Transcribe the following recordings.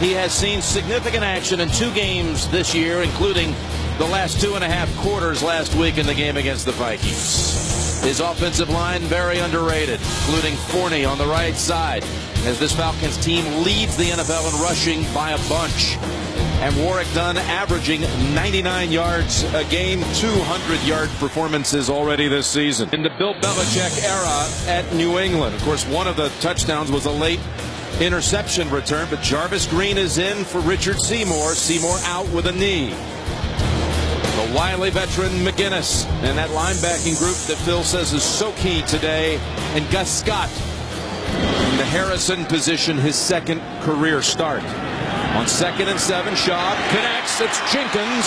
He has seen significant action in 2 games this year, including the last 2.5 quarters last week in the game against the Vikings. His offensive line very underrated, including Forney on the right side, as this Falcons team leads the NFL in rushing by a bunch. And Warwick Dunn averaging 99 yards a game, 200-yard performances already this season. In the Bill Belichick era at New England, of course, one of the touchdowns was a late interception return, but Jarvis Green is in for Richard Seymour. Seymour out with a knee. The wily veteran McGinnis and that linebacking group that Phil says is so key today. And Gus Scott in the Harrison position, his 2nd career start. On 2nd and 7, Schaub connects. It's Jenkins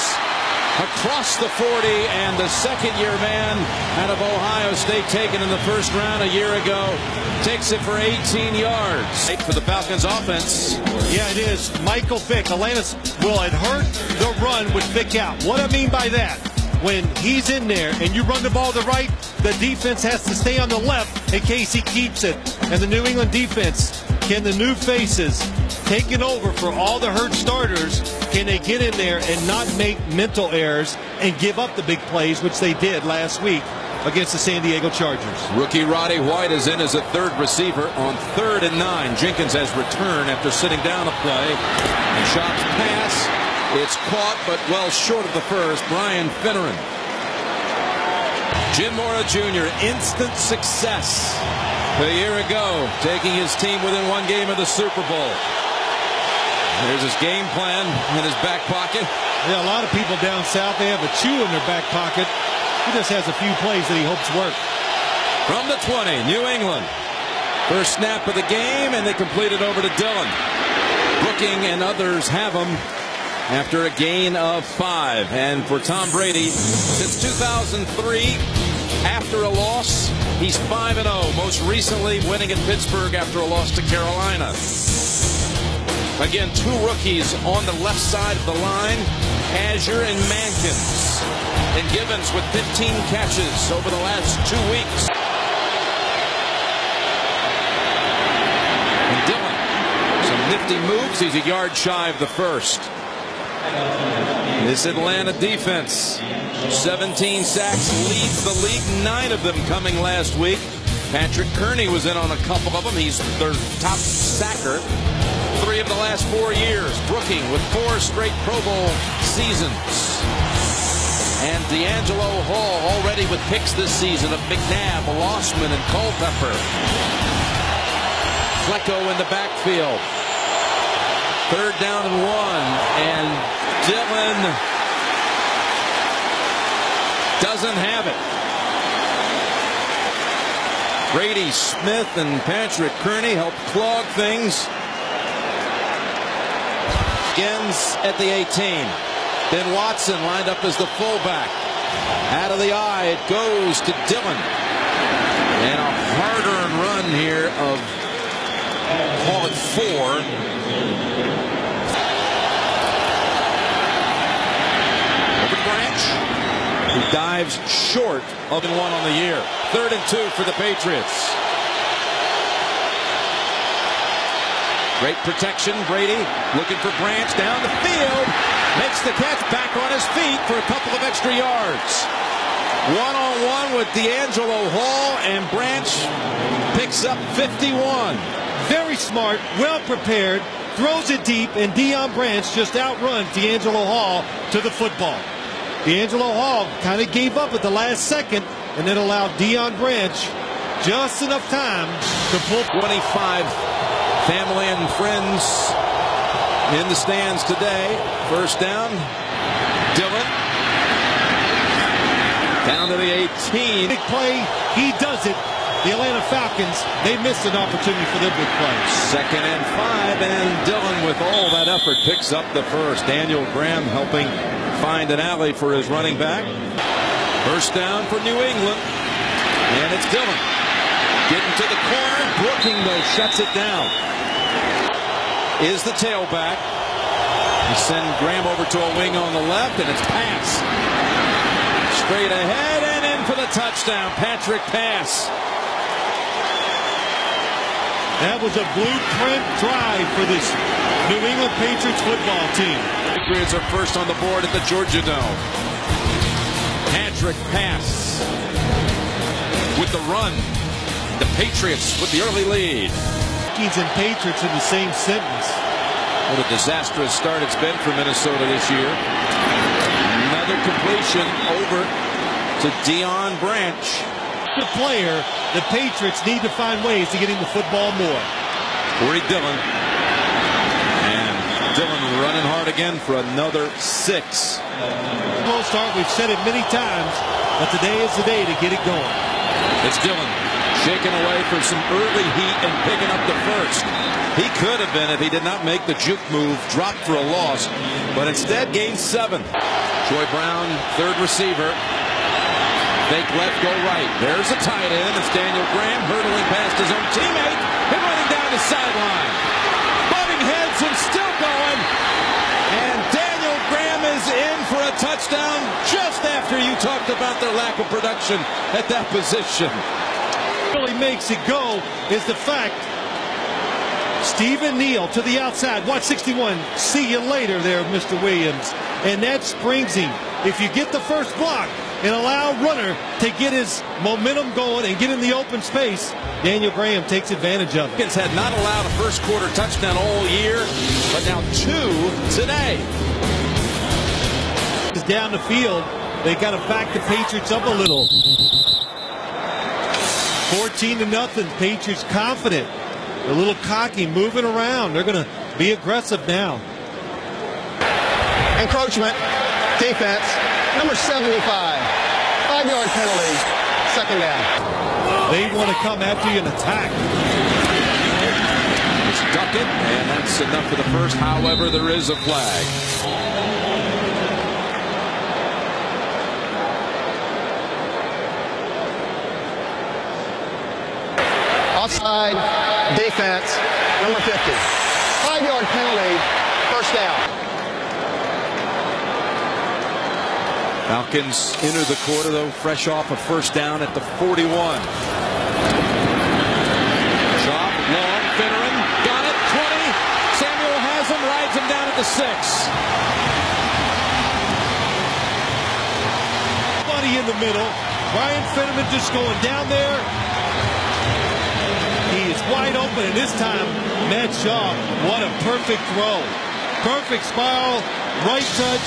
across the 40, and the 2nd-year man out of Ohio State, taken in the 1st round a year ago, takes it for 18 yards. For the Falcons offense. Yeah, it is. Michael Vick. Atlanta will hurt the run with Vick out. What I mean by that, when he's in there and you run the ball to the right, the defense has to stay on the left in case he keeps it. And the New England defense, can the new faces taking over for all the hurt starters, can they get in there and not make mental errors and give up the big plays, which they did last week against the San Diego Chargers? Rookie Roddy White is in as a 3rd receiver on 3rd and 9. Jenkins has returned after sitting down a play. And Schaub's pass, it's caught but well short of the first. Brian Finneran. Jim Mora Jr., instant success a year ago, taking his team within 1 game of the Super Bowl. There's his game plan in his back pocket. Yeah, a lot of people down south, they have a chew in their back pocket. He just has a few plays that he hopes work. From the 20, New England. First snap of the game, and they complete it over to Dillon. Brooking and others have him after a gain of 5. And for Tom Brady, since 2003, after a loss, he's 5-0. Most recently winning in Pittsburgh after a loss to Carolina. Again, 2 rookies on the left side of the line, Azure and Mankins. And Givens with 15 catches over the last 2 weeks. And Dillon, some nifty moves. He's a yard shy of the first. This Atlanta defense, 17 sacks, leads the league, 9 of them coming last week. Patrick Kearney was in on a couple of them. He's their top sacker 3 of the last 4 years. Brooking with 4 straight Pro Bowl seasons. And D'Angelo Hall already with picks this season of McNabb, Lossman, and Culpepper. Flecko in the backfield. 3rd down and 1. And Dillon doesn't have it. Brady, Smith, and Patrick Kearney help clog things. Begins at the 18. Ben Watson lined up as the fullback. Out of the eye, it goes to Dillon. And a hard-earned run here of, call it 4. Over to Branch, who dives short of 1 on the year. 3rd and 2 for the Patriots. Great protection. Brady looking for Branch down the field. Makes the catch, back on his feet for a couple of extra yards. 1-on-1 with D'Angelo Hall, and Branch picks up 51. Very smart, well prepared, throws it deep, and Deion Branch just outruns D'Angelo Hall to the football. D'Angelo Hall kind of gave up at the last second and then allowed Deion Branch just enough time to pull. 25 family and friends in the stands today. First down, Dillon down to the 18. Big play, he does it. The Atlanta Falcons, they missed an opportunity for their big play. 2nd and 5, and Dillon with all that effort picks up the first. Daniel Graham helping find an alley for his running back. First down for New England, and it's Dillon getting to the corner. Brooking though shuts it down. Is the tailback. You send Graham over to a wing on the left, and it's pass. Straight ahead and in for the touchdown. Patrick Pass. That was a blueprint drive for this New England Patriots football team. Patriots are first on the board at the Georgia Dome. Patrick pass with the run. The Patriots with the early lead. Vikings and Patriots in the same sentence. What a disastrous start it's been for Minnesota this year. Another completion over to Deion Branch. The player, the Patriots need to find ways to get him the football more. Corey Dillon. And Dillon running hard again for another 6. Close start, we've said it many times, but today is the day to get it going. It's Dillon shaking away for some early heat and picking up the first. He could have been if he did not make the juke move, dropped for a loss, but instead gained 7. Troy Brown, third receiver. Fake left, go right. There's a tight end. It's Daniel Graham hurdling past his own teammate and running down the sideline. Butting heads and still going. And Daniel Graham is in for a touchdown just after you talked about their lack of production at that position. What really makes it go is the fact Stephen Neal to the outside. Watch 61. See you later there, Mr. Williams. And that springs him. If you get the first block and allow runner to get his momentum going and get in the open space, Daniel Graham takes advantage of it. Falcons had not allowed a first quarter touchdown all year, but now 2 today. Down the field, they got to back the Patriots up a little. 14-0. Patriots confident. A little cocky, moving around. They're going to be aggressive now. Encroachment, defense, number 75. 5-yard penalty, second down. They want to come after you and attack. Stuck it, and that's enough for the first. However, there is a flag. Offside, defense, number 50. 5-yard penalty, first down. Falcons enter the quarter, though, fresh off a first down at the 41. Chop, long, Finneran, got it, 20. Samuel has him, rides him down at the 6. Buddy in the middle. Brian Finneran just going down there. He is wide open, and this time, Matt Shaw, what a perfect throw. Perfect spiral, right touch,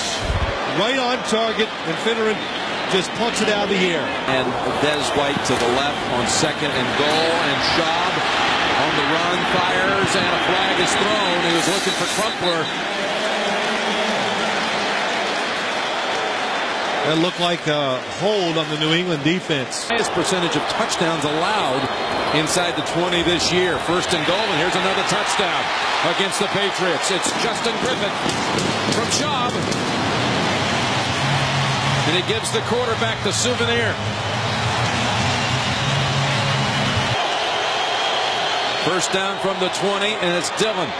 right on target, and Finneran just plucks it out of the air. And Des White to the left on 2nd and goal, and Schaub on the run, fires, and a flag is thrown. He was looking for Crumpler. That looked like a hold on the New England defense. Highest percentage of touchdowns allowed inside the 20 this year. 1st and goal, and here's another touchdown against the Patriots. It's Justin Griffith from Schaub. And he gives the quarterback the souvenir. First down from the 20, and it's Dillon.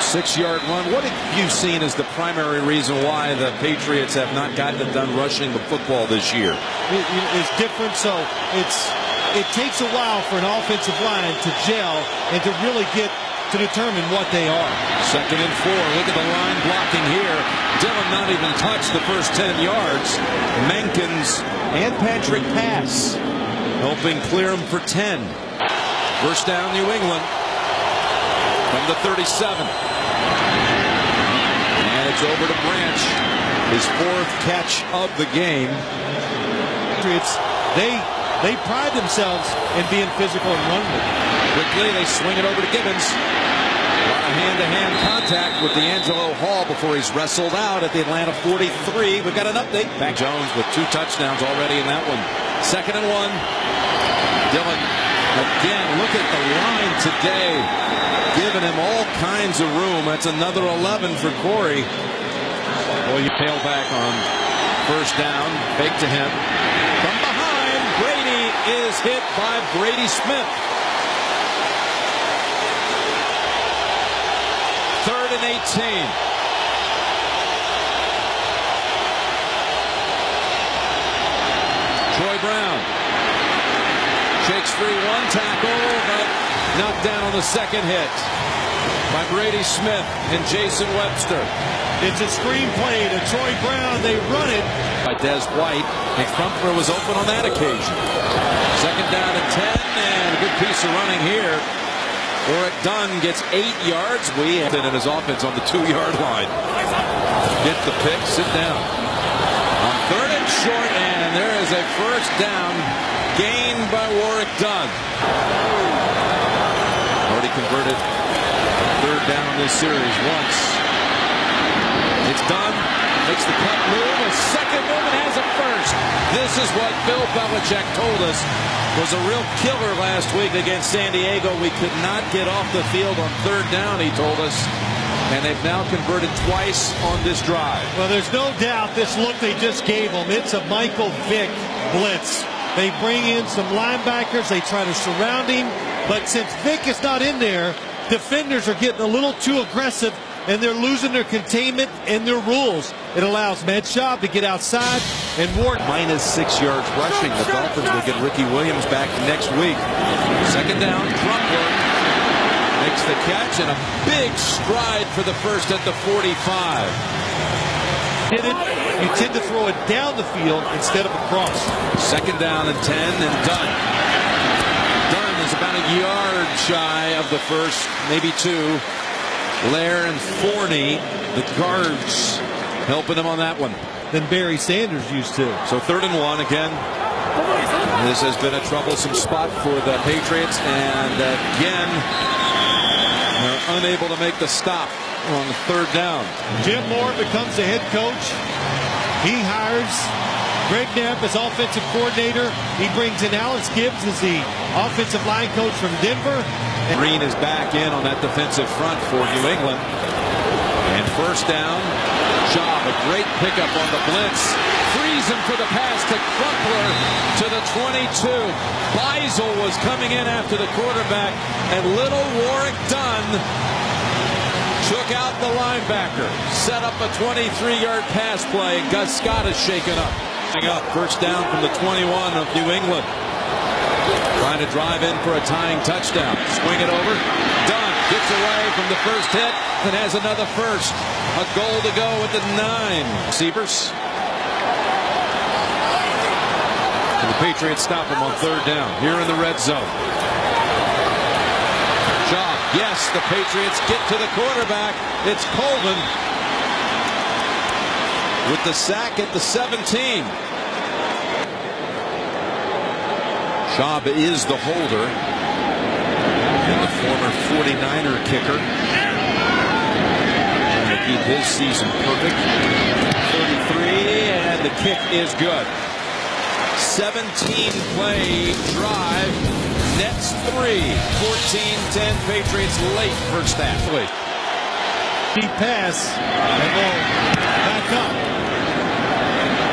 6-yard run. What have you seen as the primary reason why the Patriots have not gotten it done rushing the football this year? It's different, so it takes a while for an offensive line to gel and to really get to determine what they are. 2nd and 4. Look at the line blocking here. Dillon not even touched the first 10 yards. Mankins and Patrick pass, helping clear him for 10. First down, New England from the 37. And it's over to Branch, his 4th catch of the game. Patriots, they pride themselves in being physical and running. Quickly, they swing it over to Gibbons. A lot of hand-to-hand contact with D'Angelo Hall before he's wrestled out at the Atlanta 43. We've got an update. Mac Jones with 2 touchdowns already in that one. 2nd and 1. Dillon again. Look at the line today, giving him all kinds of room. That's another 11 for Corey. Boy, you tail back on first down. Fake to him. From behind, Brady is hit by Brady Smith. 3rd and 18. Troy Brown shakes free, 1 tackle, but knocked down on the 2nd hit. by Brady Smith and Jason Webster. It's a screenplay to Troy Brown. They run it By Des White, and Crumpler was open on that occasion. Second down and 10, and a good piece of running here. Warrick Dunn gets 8 yards. We have in his offense on the 2-yard line. Get the pick, sit down. On third and short, and there is a first down gained by Warrick Dunn. Already converted third down in this series once. It's done. Makes the cut move. A second move and has a first. This is what Bill Belichick told us was a real killer last week against San Diego. We could not get off the field on third down, he told us. And they've now converted twice on this drive. Well, there's no doubt this look they just gave him. It's a Michael Vick blitz. They bring in some linebackers. They try to surround him. But since Vick is not in there, defenders are getting a little too aggressive, and they're losing their containment and their rules. It allows Matt Schaub to get outside, and Ward minus 6 yards rushing. The Dolphins will get Ricky Williams back next week. Second down, Crumpler makes the catch, and a big stride for the first at the 45. You tend to throw it down the field instead of across. Second down and 10, and Dunn. Dunn is about a yard shy of the first, maybe 2. Lair and Forney, the guards, helping him on that one. Than Barry Sanders used to. So 3rd and 1 again. This has been a troublesome spot for the Patriots, and again, they're unable to make the stop on the 3rd down. Jim Moore becomes the head coach. He hires Greg Knapp as offensive coordinator. He brings in Alex Gibbs as the offensive line coach from Denver. Green is back in on that defensive front for New England. And first down, Schaub, a great pickup on the blitz. Frees him for the pass to Crumpler to the 22. Beisel was coming in after the quarterback, and little Warrick Dunn took out the linebacker. Set up a 23-yard pass play, and Gus Scott is shaken up. First down from the 21 of New England. Trying to drive in for a tying touchdown. Swing it over. Dunn gets away from the first hit and has another first. A goal to go with the 9. Receivers. And the Patriots stop him on third down here in the red zone. Schaub. Yes, the Patriots get to the quarterback. It's Colvin with the sack at the 17. Schaub is the holder, and the former 49er kicker. Trying to keep his season perfect. 33, and the kick is good. 17-play drive, nets 3. 14-10 Patriots late first half. Deep pass, and they'll back up.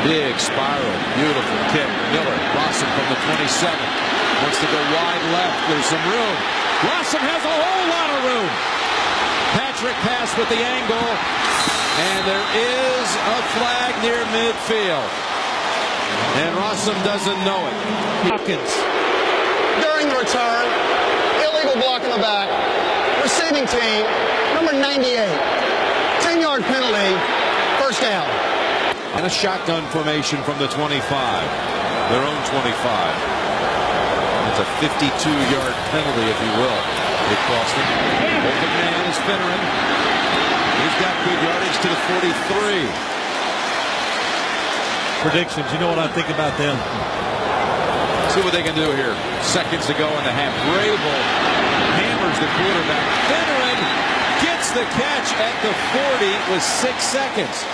Big spiral, beautiful kick. Miller, Rossum from the 27. Wants to go wide left. There's some room. Rossum has a whole lot of room. Patrick pass with the angle. And there is a flag near midfield. And Rossum doesn't know it. Falcons. During the return, illegal block in the back. Receiving team, number 98. 10-yard penalty, first down. And a shotgun formation from the 25. Their own 25. It's a 52-yard penalty, if you will. It cost him. Open man is Finneran. He's got good yardage to the 43. Predictions. You know what I think about them. See what they can do here. Seconds to go in the half. Vrabel hammers the quarterback. Finneran gets the catch at the 40 with 6 seconds.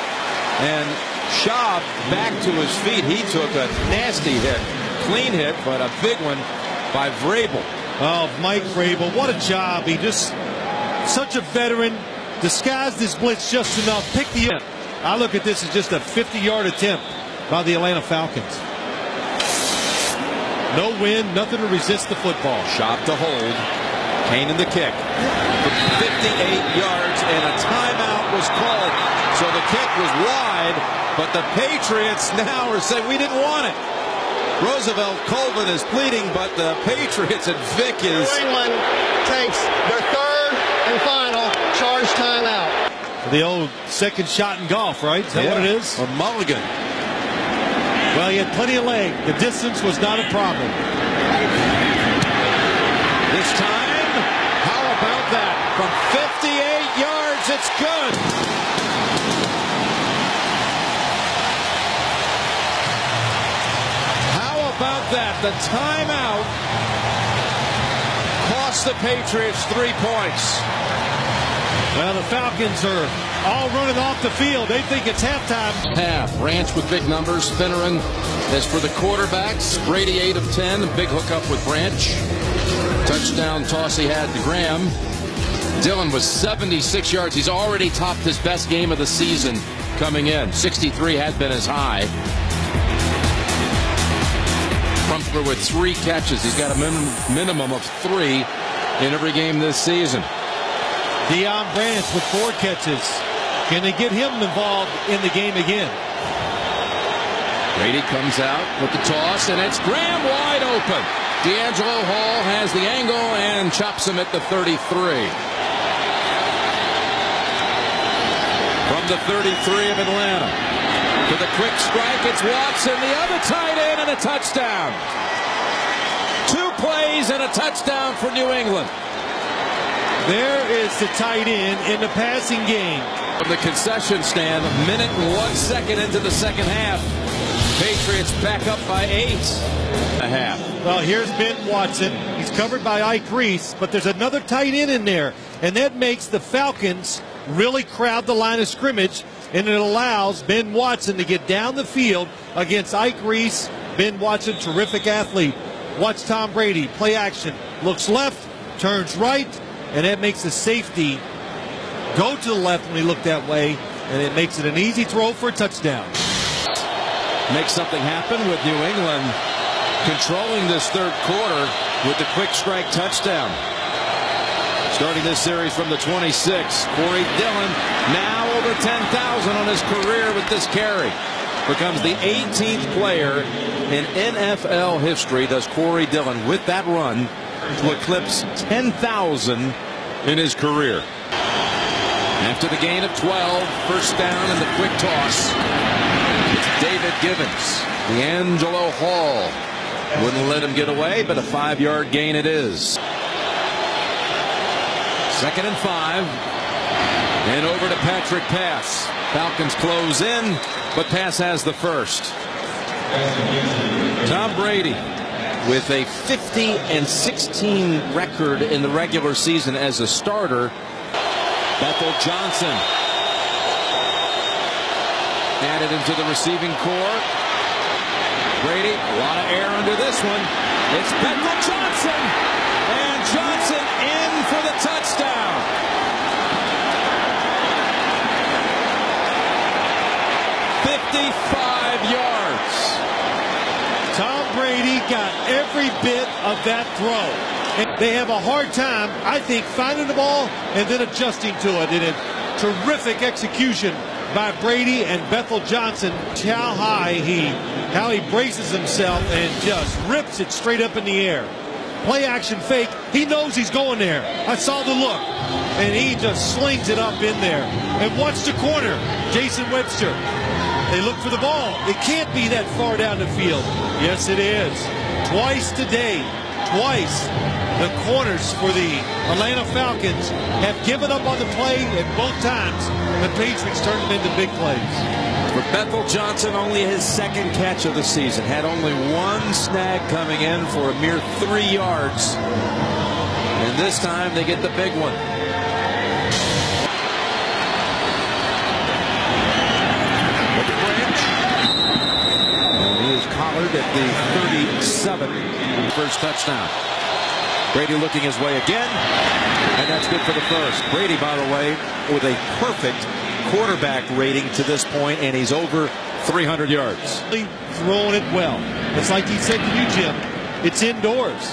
And Schaub back to his feet. He took a nasty hit. Clean hit, but a big one by Vrabel. Oh, Mike Vrabel, what a job. He just, such a veteran, disguised his blitz just enough. Pick the end. I look at this as just a 50-yard attempt by the Atlanta Falcons. No win, nothing to resist the football. Schaub to hold. Kane in the kick. For 58 yards, and a timeout was called. So the kick was wide, but the Patriots now are saying we didn't want it. Roosevelt Colvin is pleading, but the Patriots and Vick is. New England takes their third and final charge timeout. The old second shot in golf, right? Is that what it is? Or mulligan. Well, he had plenty of leg. The distance was not a problem. This time, how about that? From 58 yards, it's good. How about that? The timeout cost the Patriots 3 points. Well, the Falcons are all running off the field. They think it's halftime. Half. Ranch with big numbers. Finneran. As for the quarterbacks, Brady 8 of 10. A big hookup with Branch. Touchdown toss he had to Graham. Dillon was 76 yards. He's already topped his best game of the season coming in. 63 had been his high. Crumpler with 3 catches. He's got a minimum of 3 in every game this season. Deion Branch with 4 catches. Can they get him involved in the game again? Brady comes out with the toss, and it's Graham wide open. D'Angelo Hall has the angle and chops him at the 33. From the 33 of Atlanta to the quick strike, it's Watson, the other tight end, and a touchdown. 2 plays and a touchdown for New England. There is the tight end in the passing game. From the concession stand, a minute and 1 second into the second half. Patriots back up by 8.5. Well, here's Ben Watson. He's covered by Ike Reese, but there's another tight end in there, and that makes the Falcons really crowd the line of scrimmage, and it allows Ben Watson to get down the field against Ike Reese. Ben Watson, terrific athlete. Watch Tom Brady, play action, looks left, turns right, and that makes the safety go to the left when he looked that way, and it makes it an easy throw for a touchdown. Make something happen with New England controlling this third quarter with the quick strike touchdown. Starting this series from the 26, Corey Dillon now over 10,000 on his career with this carry. Becomes the 18th player in NFL history, does Corey Dillon with that run to eclipse 10,000 in his career. After the gain of 12, first down and the quick toss. It's David Givens. D'Angelo Hall wouldn't let him get away, but a 5-yard gain it is. 2nd and 5. And over to Patrick Pass. Falcons close in, but Pass has the first. Tom Brady with a 50-16 record in the regular season as a starter. Bethel Johnson added into the receiving corps. Brady, a lot of air under this one. It's Bethel Johnson, and Johnson in for the touchdown. $55. Tom Brady got every bit of that throw. And they have a hard time, I think, finding the ball and then adjusting to it. And a terrific execution by Brady and Bethel Johnson. How he braces himself and just rips it straight up in the air. Play action fake. He knows he's going there. I saw the look. And he just slings it up in there. And watch the corner. Jason Webster. They look for the ball. It can't be that far down the field. Yes, it is. Twice today. Twice. The corners for the Atlanta Falcons have given up on the play, and both times the Patriots turned them into big plays. For Bethel Johnson, only his 2nd catch of the season. Had only 1 snag coming in for a mere 3 yards. And this time they get the big one. With Branch. And he is collared at the 37. First touchdown. Brady looking his way again, and that's good for the first. Brady, by the way, with a perfect quarterback rating to this point, and he's over 300 yards. Throwing it well. It's like he said to you, Jim, it's indoors.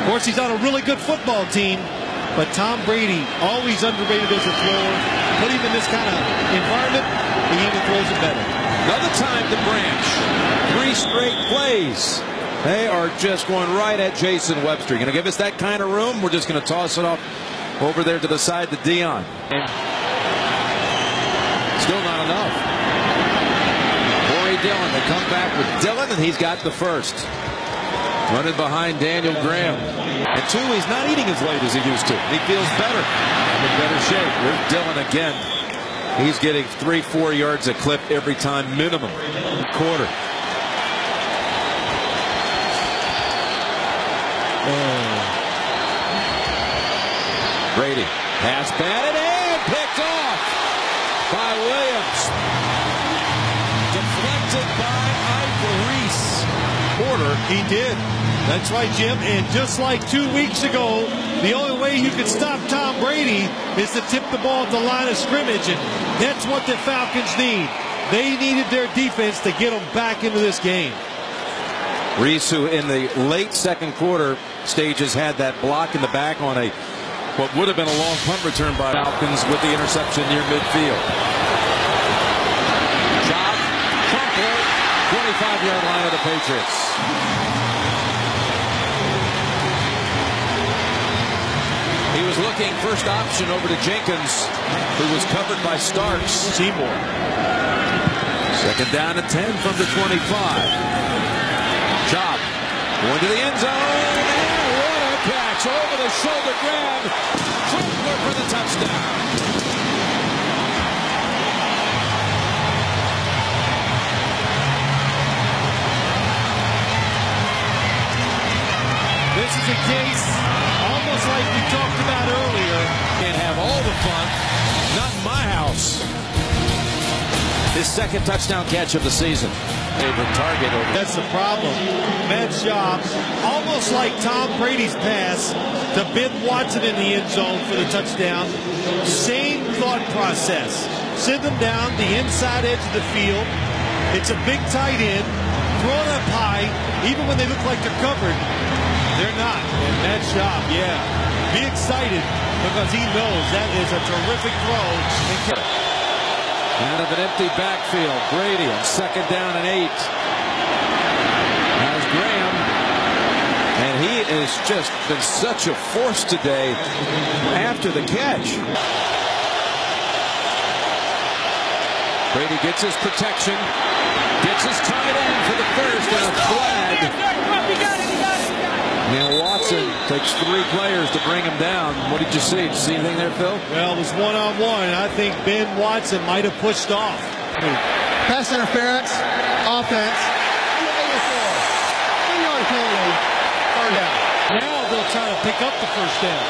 Of course, he's on a really good football team, but Tom Brady, always underrated as a thrower. Put him in this kind of environment, he even throws it better. Another time to Branch. 3 straight plays. They are just going right at Jason Webster. Going to give us that kind of room. We're just going to toss it off Over there to the side to Dion. Still not enough. Corey Dillon. They come back with Dillon, and he's got the first. Running behind Daniel Graham. And two, he's not eating as late as he used to. He feels better. In better shape. Here's Dillon again. He's getting 3-4 yards a clip every time minimum. Quarter. Brady. Pass batted and picked off by Williams. Deflected by Reese. Porter, he did. That's right, Jim. And just like 2 weeks ago, the only way you could stop Tom Brady is to tip the ball at the line of scrimmage. And that's what the Falcons need. They needed their defense to get them back into this game. Reese, who in the late second quarter stages had that block in the back on what would have been a long punt return by Falcons with the interception near midfield. Job, Crumpler, 25-yard line of the Patriots. He was looking first option over to Jenkins, who was covered by Starks. Seymour. Second down and 10 from the 25. Job going to the end zone. And what a catch. Over the shoulder grab. Crumpler for the touchdown. This is a case almost like we talked about earlier. Can't have all the fun. Not in my house. His second touchdown catch of the season. Favorite target over. That's the problem. Matt's job, almost like Tom Brady's pass to Ben Watson in the end zone for the touchdown. Same thought process. Send them down the inside edge of the field. It's a big tight end. Throw it up high. Even when they look like they're covered, they're not. And Matt's job, yeah. Be excited because he knows that is a terrific throw. Out of an empty backfield, Brady on second down and 8. Has Graham, and he has just been such a force today after the catch. Brady gets his protection, gets his tight end for the first, and a flag. And Watson takes 3 players to bring him down. What did you see? Did you see anything there, Phil? Well, it was one-on-one. I think Ben Watson might have pushed off. Pass interference, offense, 10-yard penalty, third down. Now they'll try to pick up the first down.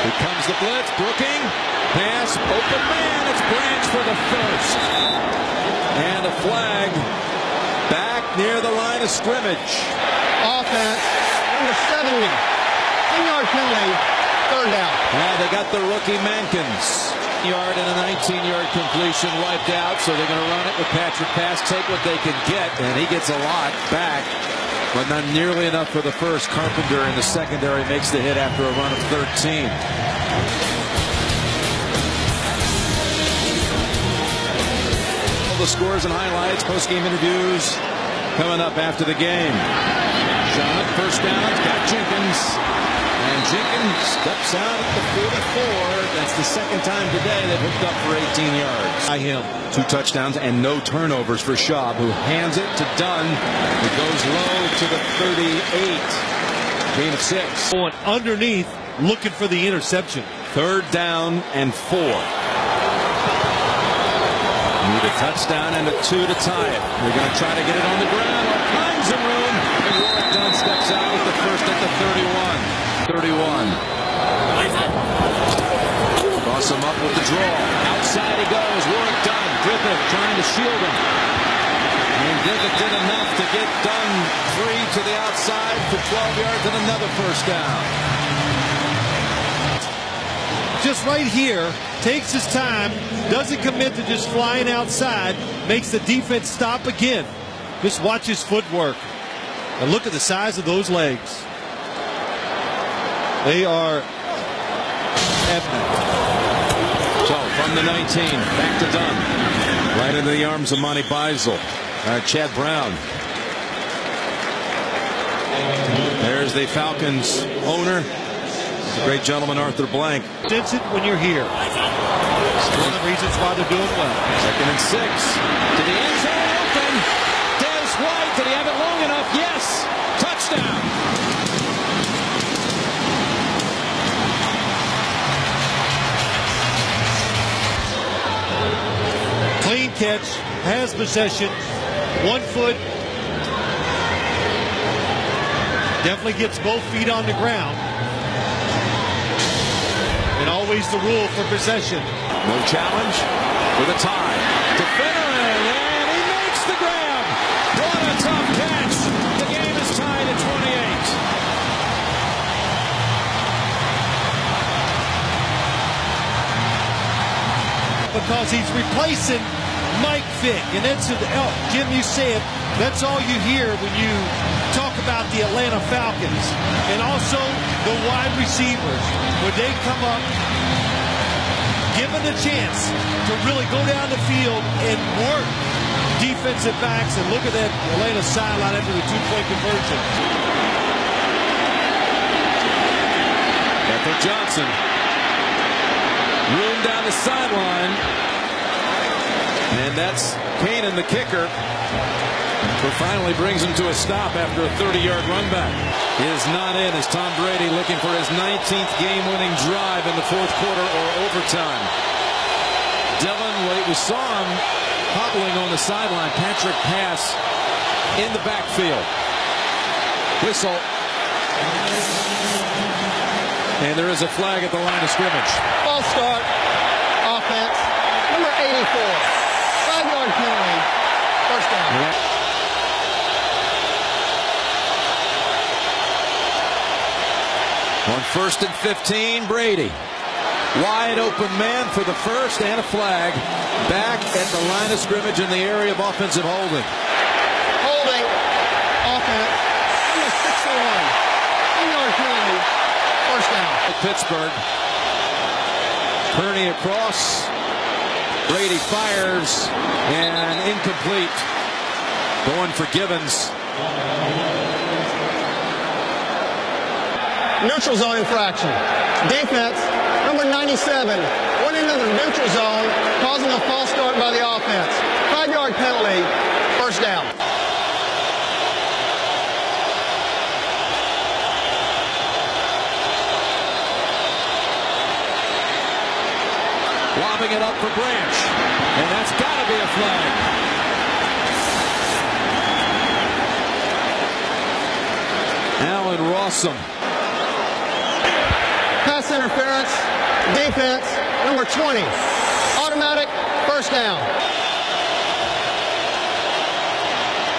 Here comes the blitz. Brooking. Pass. Open man. It's Branch for the first. And a flag back near the line of scrimmage. Offense, number 70, 10-yard penalty, third down. Now they got the rookie Mankins. Yard and a 19-yard completion wiped out, so they're going to run it with Patrick Pass, take what they can get, and he gets a lot back, but not nearly enough for the first. Carpenter in the secondary makes the hit after a run of 13. All the scores and highlights, post-game interviews coming up after the game. Shot, first down, got Jenkins. And Jenkins steps out at the 44. That's the second time today they've hooked up for 18 yards. By him. 2 touchdowns and no turnovers for Schaub, who hands it to Dunn. It goes low to the 38. Gain of 6. Going underneath, looking for the interception. Third down and 4. Need a touchdown and a 2 to tie it. They're going to try to get it on the ground. All kinds of room. And Warwick Dunn steps out with the first at the 31. 31. Cross him up with the draw. Outside he goes. Warwick Dunn. Griffith trying to shield him. And Griffith did enough to get Dunn free to the outside for 12 yards and another first down. Just right here, takes his time, doesn't commit to just flying outside, makes the defense stop again. Just watch his footwork. And look at the size of those legs. They are epic. So from the 19, back to Dunn. Right into the arms of Monty Beisel. Chad Brown. There's is the Falcons owner, the great gentleman Arthur Blank. Stinson, when you're here. It's one of the reasons why they're doing well. 2nd and 6. To the end zone, open. Des White, did he have it long enough? Yes. Touchdown. Clean catch, has possession, 1 foot. Definitely gets both feet on the ground. And always the rule for possession. No challenge for the tie. To Finneran, and he makes the grab. What a tough catch. The game is tied at 28. Because he's replacing Mike Vick. And that's, Jim, you said, that's all you hear when you talk about the Atlanta Falcons. And also the wide receivers. When they come up, given the chance to really go down the field and work defensive backs. And look at that Atlanta sideline after the 2-point conversion. Ethel Johnson. Room down the sideline. And that's Kanan, the kicker, who finally brings him to a stop after a 30-yard run back. Is not in as Tom Brady looking for his 19th game-winning drive in the 4th quarter or overtime. Dillon, we saw him hobbling on the sideline. Patrick pass in the backfield. Whistle. And there is a flag at the line of scrimmage. False start. Offense. Number 84. 5-yard penalty. First down. Yeah. On 1st and 15, Brady. Wide open man for the first and a flag. Back at the line of scrimmage in the area of offensive holding. Holding. Offense. Number 61. 2-yard penalty. First down. Pittsburgh. Kearney across. Brady fires. And incomplete. Going for Givens. Neutral zone infraction. Defense, number 97, went into the neutral zone, causing a false start by the offense. 5-yard penalty, first down. Lobbing it up for Branch. And that's got to be a flag. Allen Rossum. Pass interference, defense, number 20. Automatic, first down.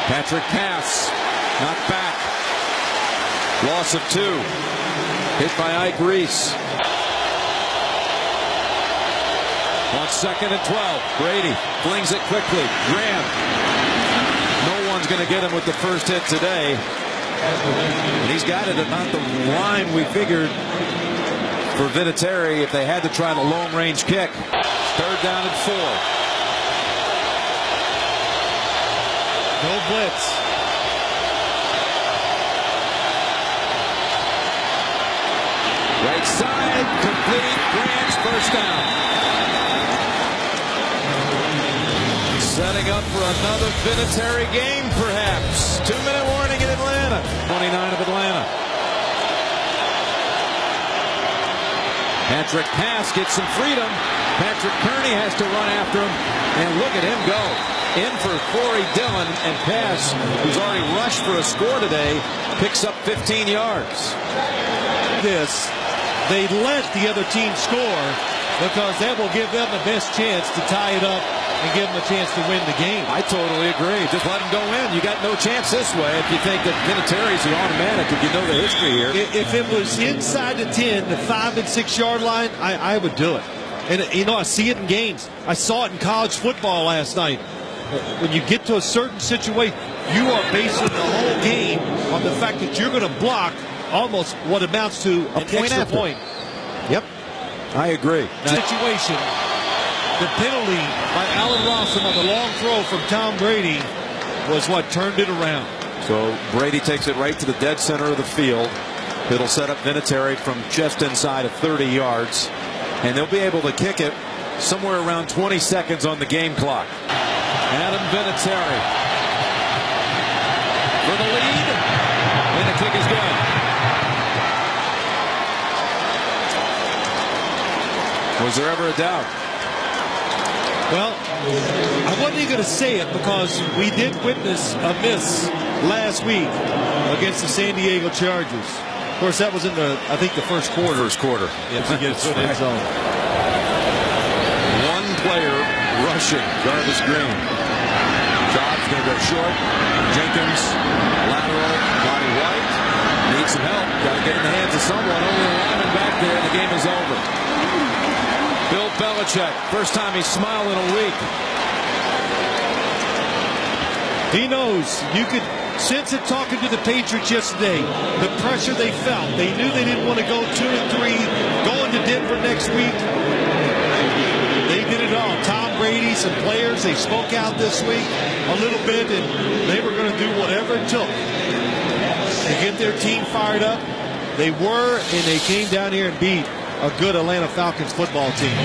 Patrick pass, knocked back. Loss of 2. Hit by Ike Reese. On 2nd and 12, Brady flings it quickly. Graham. No one's going to get him with the first hit today. And he's got it at not the line we figured for Vinatieri if they had to try the long range kick. 3rd down and 4. No blitz. Right side, complete. Branch, first down. Setting up for another Vinatieri game, perhaps. 2-minute warning in Atlanta. 29 of Atlanta. Patrick pass gets some freedom. Patrick Kearney has to run after him. And look at him go. In for Corey Dillon, and pass, who's already rushed for a score today, picks up 15 yards. They let the other team score because that will give them the best chance to tie it up and give them a chance to win the game. I totally agree. Just let them go in. You got no chance this way if you think that Vinatieri's the automatic, if you know the history here. If it was inside the 10, the 5- and 6-yard line, I would do it. And, you know, I see it in games. I saw it in college football last night. When you get to a certain situation, you are basing the whole game on the fact that you're going to block almost what amounts to an extra point. Yep, I agree. Situation, the penalty by Allen Rossum on the long throw from Tom Brady was what turned it around. So Brady takes it right to the dead center of the field. It'll set up Vinatieri from just inside of 30 yards. And they'll be able to kick it somewhere around 20 seconds on the game clock. Adam Vinatieri for the lead. And the kick is good. Was there ever a doubt? Well, I wasn't even going to say it because we did witness a miss last week against the San Diego Chargers. Of course, that was in I think the first quarter. First quarter. Yeah, to get to the end zone. One player rushing Jarvis Green. Jobs going to go short. Jenkins, lateral, Bobby White. Needs some help. Got to get in the hands of someone. Only a lineman back there, and the game is over. Bill Belichick, first time he's smiled in a week. He knows. You could sense it talking to the Patriots yesterday. The pressure they felt. They knew they didn't want to go 2-3, going to Denver next week. They did it all. Tom Brady, some players, they spoke out this week a little bit, and they were going to do whatever it took to get their team fired up. They were, and they came down here and beat a good Atlanta Falcons football team.